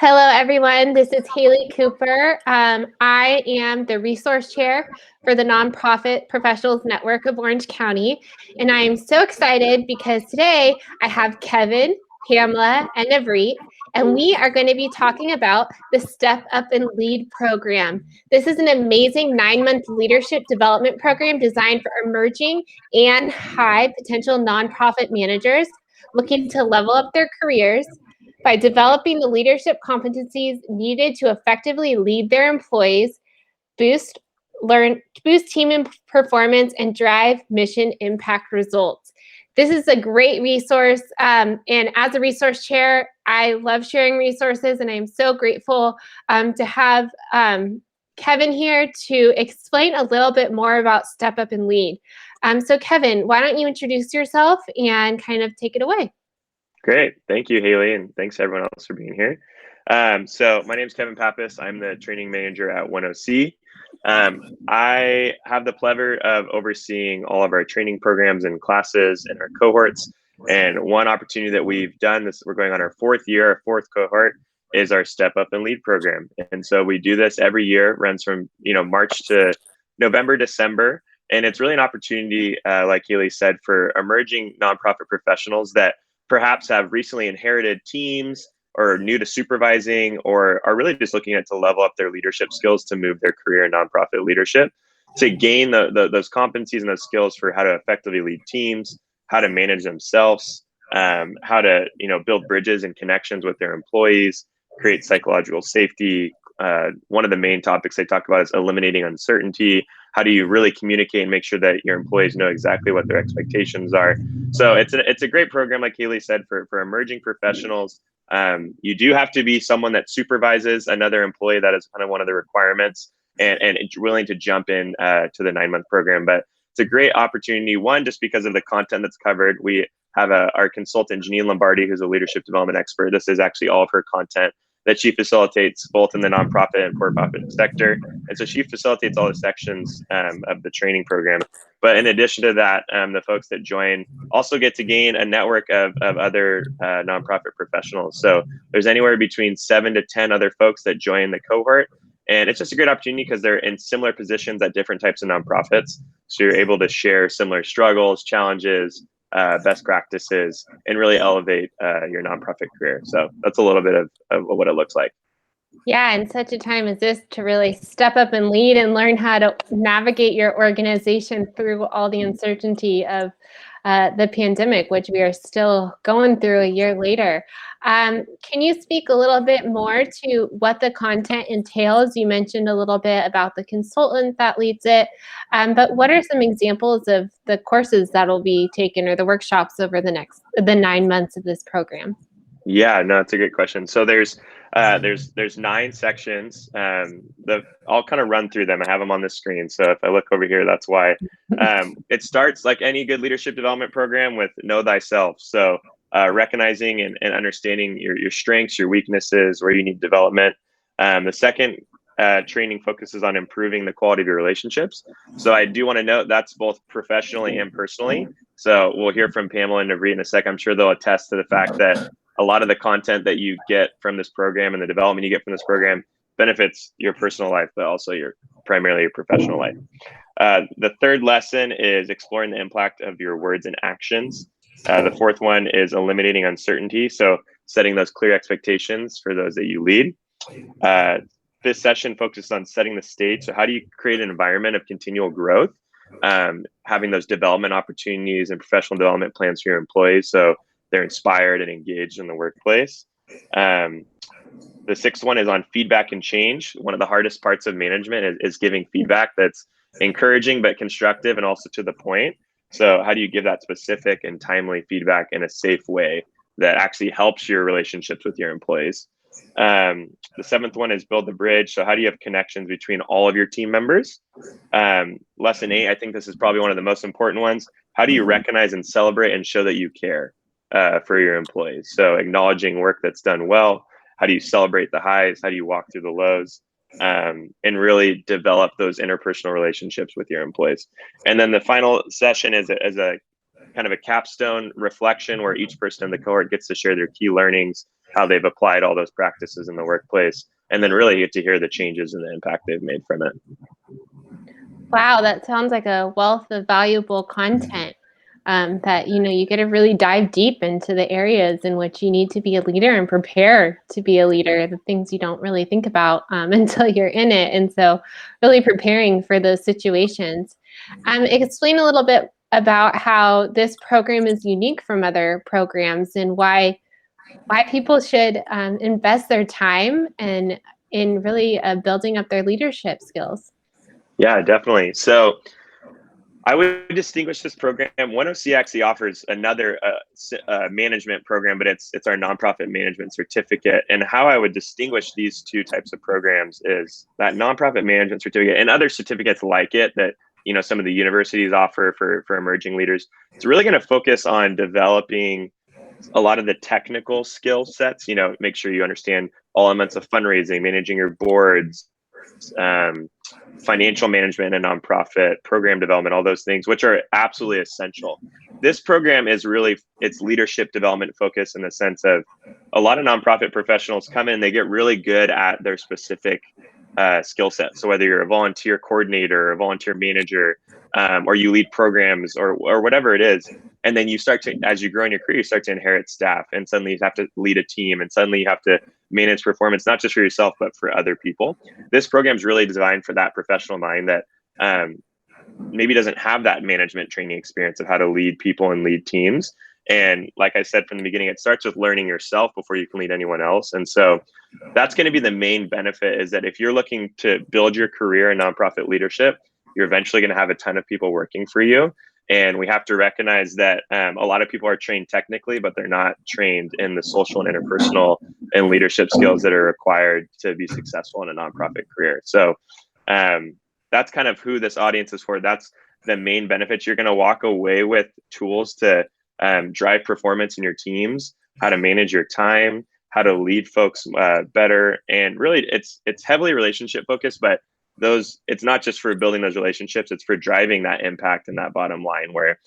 Hello, everyone. This is Haley Cooper. I am the resource chair for the Nonprofit Professionals Network of Orange County, and I am so excited because today I have Kevin, Pamela, and Navreet, and we are going to be talking about the Step Up and Lead program. This is an amazing 9-month leadership development program designed for emerging and high potential nonprofit managers looking to level up their careers by developing the leadership competencies needed to effectively lead their employees, boost team performance, and drive mission impact results. This is a great resource. And as a resource chair, I love sharing resources, and I'm so grateful to have Kevin here to explain a little bit more about Step Up and Lead. So Kevin, why don't you introduce yourself and kind of take it away? Great. Thank you, Haley, and thanks everyone else for being here. So my name is Kevin Pappas. I'm the training manager at 10C. I have the pleasure of overseeing all of our training programs and classes and our cohorts. And one opportunity that we've done, we're going on our fourth year, our fourth cohort, is our Step Up and Lead program. And so we do this every year, runs from March to November, December. And it's really an opportunity, like Haley said, for emerging nonprofit professionals that perhaps have recently inherited teams or new to supervising or are really just looking at to level up their leadership skills to move their career in nonprofit leadership, to gain those competencies and those skills for how to effectively lead teams, how to manage themselves, how to build bridges and connections with their employees, create psychological safety. One of the main topics they talk about is eliminating uncertainty. How do you really communicate and make sure that your employees know exactly what their expectations are? So it's a great program, like Haley said, for emerging professionals. You do have to be someone that supervises another employee. That is kind of one of the requirements, and willing to jump in to the 9-month program. But it's a great opportunity, one, just because of the content that's covered. We have our consultant, Janine Lombardi, who's a leadership development expert. This is actually all of her content that she facilitates both in the nonprofit and for-profit sector. And so she facilitates all the sections of the training program. But in addition to that, the folks that join also get to gain a network of other nonprofit professionals. So there's anywhere between 7 to 10 other folks that join the cohort. And it's just a great opportunity because they're in similar positions at different types of nonprofits. So you're able to share similar struggles, challenges, best practices, and really elevate your nonprofit career. So that's a little bit of what it looks like. Yeah, in such a time as this, to really step up and lead and learn how to navigate your organization through all the uncertainty of the pandemic, which we are still going through a year later. Can you speak a little bit more to what the content entails? You mentioned a little bit about the consultant that leads it, but what are some examples of the courses that will be taken or the workshops over the 9 months of this program? Yeah, no, it's a great question. So there's 9 sections. I'll kind of run through them. I have them on the screen. So if I look over here, that's why. It starts like any good leadership development program with know thyself. So recognizing and understanding your strengths, your weaknesses, where you need development. The second training focuses on improving the quality of your relationships. So I do want to note that's both professionally and personally. So we'll hear from Pamela and Navreet in a sec. I'm sure they'll attest to the fact that a lot of the content that you get from this program and the development you get from this program benefits your personal life, but also primarily your professional life. The third lesson is exploring the impact of your words and actions. The fourth one is eliminating uncertainty. So setting those clear expectations for those that you lead. This session focuses on setting the stage. So how do you create an environment of continual growth? Having those development opportunities and professional development plans for your employees, so they're inspired and engaged in the workplace. The sixth one is on feedback and change. One of the hardest parts of management is giving feedback that's encouraging but constructive and also to the point. So how do you give that specific and timely feedback in a safe way that actually helps your relationships with your employees? The seventh one is build the bridge. So how do you have connections between all of your team members? Lesson 8, I think this is probably one of the most important ones. How do you recognize and celebrate and show that you care for your employees? So acknowledging work that's done well. How do you celebrate the highs? How do you walk through the lows? And really develop those interpersonal relationships with your employees. And then the final session is a kind of a capstone reflection where each person in the cohort gets to share their key learnings how they've applied all those practices in the workplace, and then really get to hear the changes and the impact they've made from it. Wow, that sounds like a wealth of valuable content. That you get to really dive deep into the areas in which you need to be a leader and prepare to be a leader, the things you don't really think about until you're in it. And so really preparing for those situations. Explain a little bit about how this program is unique from other programs and why people should invest their time and in really building up their leadership skills. Yeah, definitely. So I would distinguish this program. 1OC actually offers another management program, but it's our nonprofit management certificate. And how I would distinguish these two types of programs is that nonprofit management certificate and other certificates like it that some of the universities offer for emerging leaders. It's really going to focus on developing a lot of the technical skill sets. Make sure you understand all elements of fundraising, managing your boards, financial management and nonprofit, program development, all those things, which are absolutely essential. This program is really, it's leadership development focused in the sense of a lot of nonprofit professionals come in, they get really good at their specific skill set. So whether you're a volunteer coordinator or a volunteer manager, or you lead programs or whatever it is, and then you start to, as you grow in your career, you start to inherit staff, and suddenly you have to lead a team, and suddenly you have to manage performance, not just for yourself, but for other people. This program is really designed for that professional mind that maybe doesn't have that management training experience of how to lead people and lead teams. And like I said from the beginning, it starts with learning yourself before you can lead anyone else. And so that's going to be the main benefit, is that if you're looking to build your career in nonprofit leadership, you're eventually going to have a ton of people working for you. And we have to recognize that a lot of people are trained technically, but they're not trained in the social and interpersonal and leadership skills that are required to be successful in a nonprofit career. So that's kind of who this audience is for. That's the main benefits. You're going to walk away with tools to drive performance in your teams, how to manage your time, how to lead folks better. And really, it's heavily relationship focused, but it's not just for building those relationships, it's for driving that impact and that bottom line where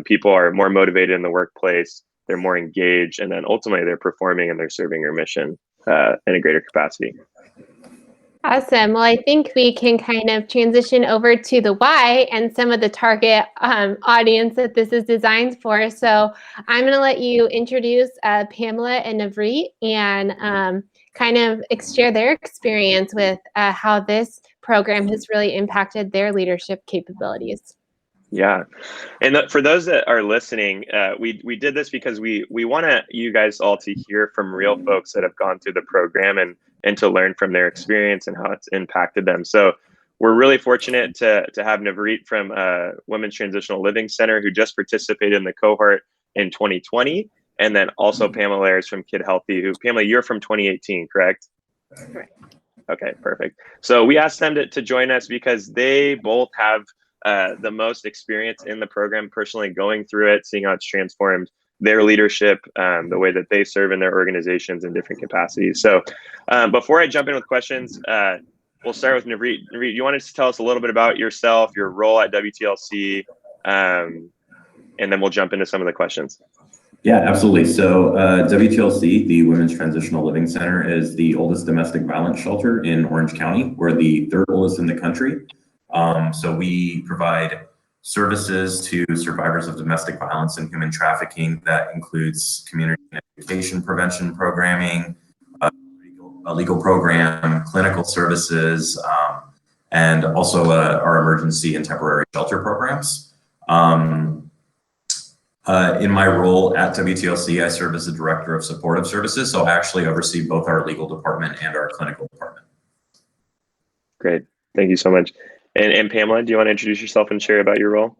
people are more motivated in the workplace, they're more engaged, and then ultimately they're performing and they're serving your mission in a greater capacity. Awesome. Well, I think we can kind of transition over to the why and some of the target audience that this is designed for. So I'm going to let you introduce Pamela and Navreet and kind of share their experience with how this program has really impacted their leadership capabilities. Yeah. And for those that are listening, we did this because we want you guys all to hear from real folks that have gone through the program and to learn from their experience and how it's impacted them. So we're really fortunate to have Navreet from Women's Transitional Living Center, who just participated in the cohort in 2020. And then also Pamela Ayers from Kid Healthy, Pamela, you're from 2018, correct? Correct. Okay, perfect. So we asked them to join us because they both have the most experience in the program, personally going through it, seeing how it's transformed their leadership, the way that they serve in their organizations in different capacities. So before I jump in with questions, we'll start with Navreet. Navreet, you want to tell us a little bit about yourself, your role at WTLC, and then we'll jump into some of the questions. Yeah, absolutely. So WTLC, the Women's Transitional Living Center, is the oldest domestic violence shelter in Orange County. We're the third oldest in the country. So we provide services to survivors of domestic violence and human trafficking. That includes community and education prevention programming, a legal program, clinical services, and also our emergency and temporary shelter programs. In my role at WTLC, I serve as the Director of Supportive Services, so I actually oversee both our legal department and our clinical department. Great, thank you so much. And Pamela, do you want to introduce yourself and share about your role?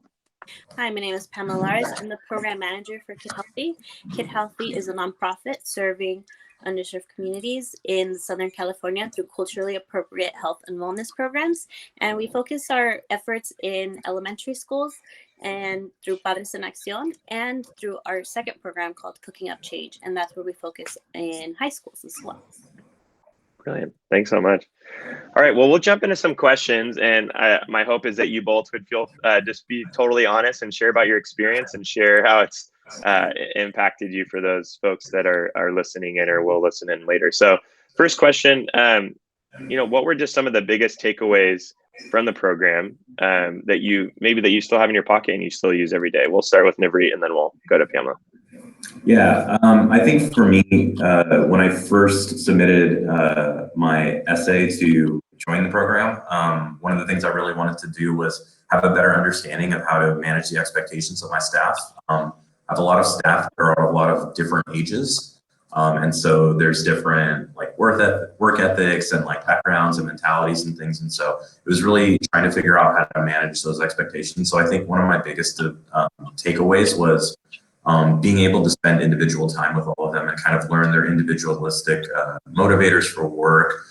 Hi, my name is Pamela Lars. I'm the program manager for Kid Healthy. Kid Healthy is a nonprofit serving underserved communities in Southern California through culturally appropriate health and wellness programs. And we focus our efforts in elementary schools and through Padres en Acción and through our second program called Cooking Up Change. And that's where we focus in high schools as well. Brilliant. Thanks so much. All right. Well, we'll jump into some questions. And my hope is that you both would feel just be totally honest and share about your experience and share how it's impacted you for those folks that are listening in or will listen in later. So first question, what were just some of the biggest takeaways from the program that you still have in your pocket and you still use every day? We'll start with Navreet and then we'll go to Pamela. Yeah, I think for me, when I first submitted my essay to join the program, one of the things I really wanted to do was have a better understanding of how to manage the expectations of my staff. I have a lot of staff that are a lot of different ages. And so there's different like work ethics and like backgrounds and mentalities and things. And so it was really trying to figure out how to manage those expectations. So I think one of my biggest takeaways was being able to spend individual time with all of them and kind of learn their individualistic motivators for work,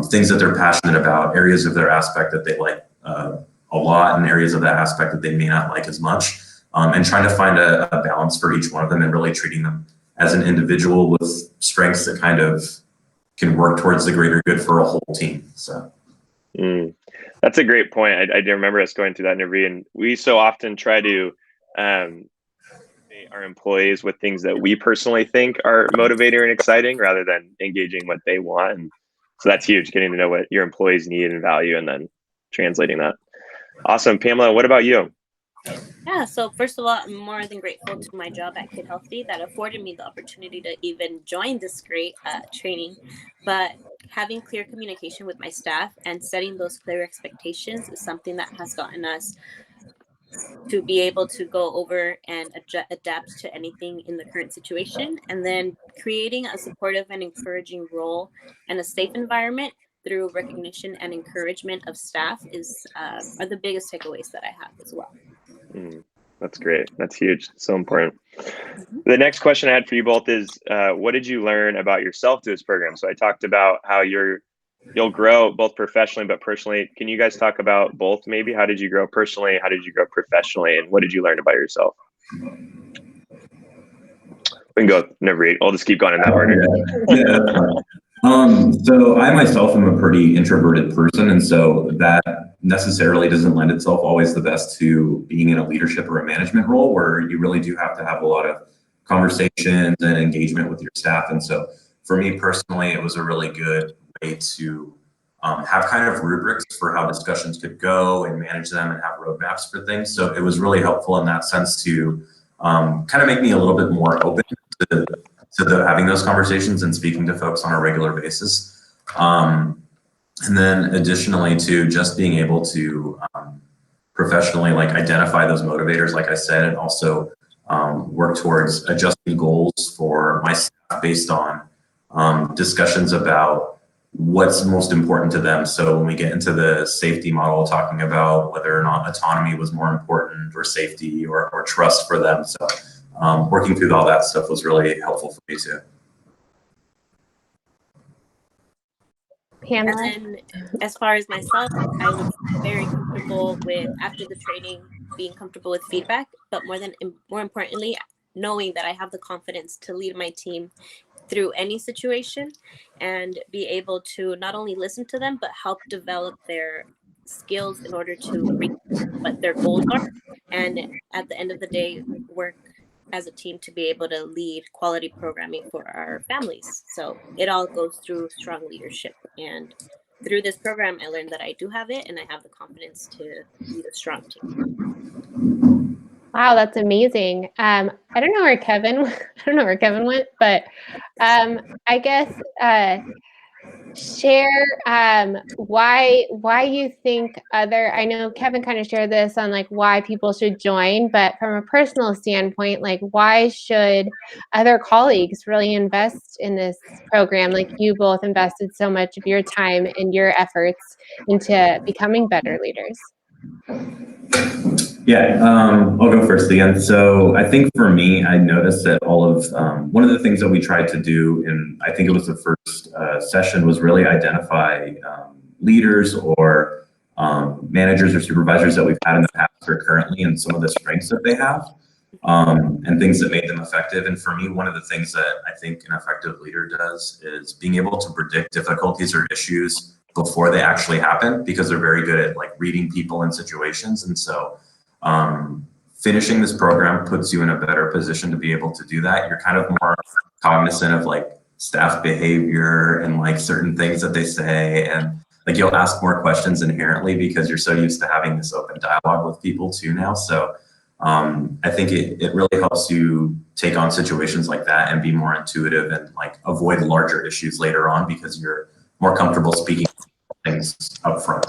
things that they're passionate about, areas of their aspect that they like a lot and areas of that aspect that they may not like as much, and trying to find a balance for each one of them and really treating them as an individual with strengths that kind of can work towards the greater good for a whole team. So. That's a great point. I do remember us going through that, Navreet, and we so often try to our employees with things that we personally think are motivating and exciting rather than engaging what they want. And so that's huge, getting to know what your employees need and value and then translating that. Awesome. Pamela, what about you? Yeah, so first of all, I'm more than grateful to my job at Kid Healthy that afforded me the opportunity to even join this great training. But having clear communication with my staff and setting those clear expectations is something that has gotten us to be able to go over and adapt to anything in the current situation. And then creating a supportive and encouraging role and a safe environment through recognition and encouragement of staff are the biggest takeaways that I have as well. That's great. That's huge. So important. The next question I had for you both is, what did you learn about yourself through this program? So I talked about how you'll grow both professionally, but personally. Can you guys talk about both maybe? How did you grow personally? How did you grow professionally? And what did you learn about yourself? We can go, Navreet. I'll just keep going in that order. Yeah, that's fine. So I myself am a pretty introverted person, and so that necessarily doesn't lend itself always the best to being in a leadership or a management role where you really do have to have a lot of conversations and engagement with your staff. And so for me personally, it was a really good way to have kind of rubrics for how discussions could go and manage them and have roadmaps for things. So it was really helpful in that sense to kind of make me a little bit more open to having those conversations and speaking to folks on a regular basis. And then additionally to just being able to professionally like identify those motivators, like I said, and also work towards adjusting goals for my staff based on discussions about what's most important to them. So when we get into the safety model, talking about whether or not autonomy was more important or safety or trust for them. So working through all that stuff was really helpful for me too. Pamela? And then as far as myself, I was very comfortable with, after the training, being comfortable with feedback, but more importantly, knowing that I have the confidence to lead my team through any situation and be able to not only listen to them, but help develop their skills in order to reach what their goals are. And at the end of the day, work as a team to be able to lead quality programming for our families. So it all goes through strong leadership. And through this program, I learned that I do have it and I have the confidence to lead a strong team. Wow, that's amazing. I don't know where Kevin went, but I guess share why you think I know Kevin kind of shared this on like why people should join, but from a personal standpoint, like why should other colleagues really invest in this program? Like you both invested so much of your time and your efforts into becoming better leaders. Yeah, I'll go first again. So I think for me, I noticed that one of the things that we tried to do, and I think it was the first session, was really identify leaders or managers or supervisors that we've had in the past or currently and some of the strengths that they have and things that made them effective. And for me, one of the things that I think an effective leader does is being able to predict difficulties or issues before they actually happen, because they're very good at like reading people and situations. And so finishing this program puts you in a better position to be able to do that. You're kind of more cognizant of like staff behavior and like certain things that they say, and like you'll ask more questions inherently because you're so used to having this open dialogue with people too now. So I think it really helps you take on situations like that and be more intuitive and like avoid larger issues later on because you're more comfortable speaking things up front.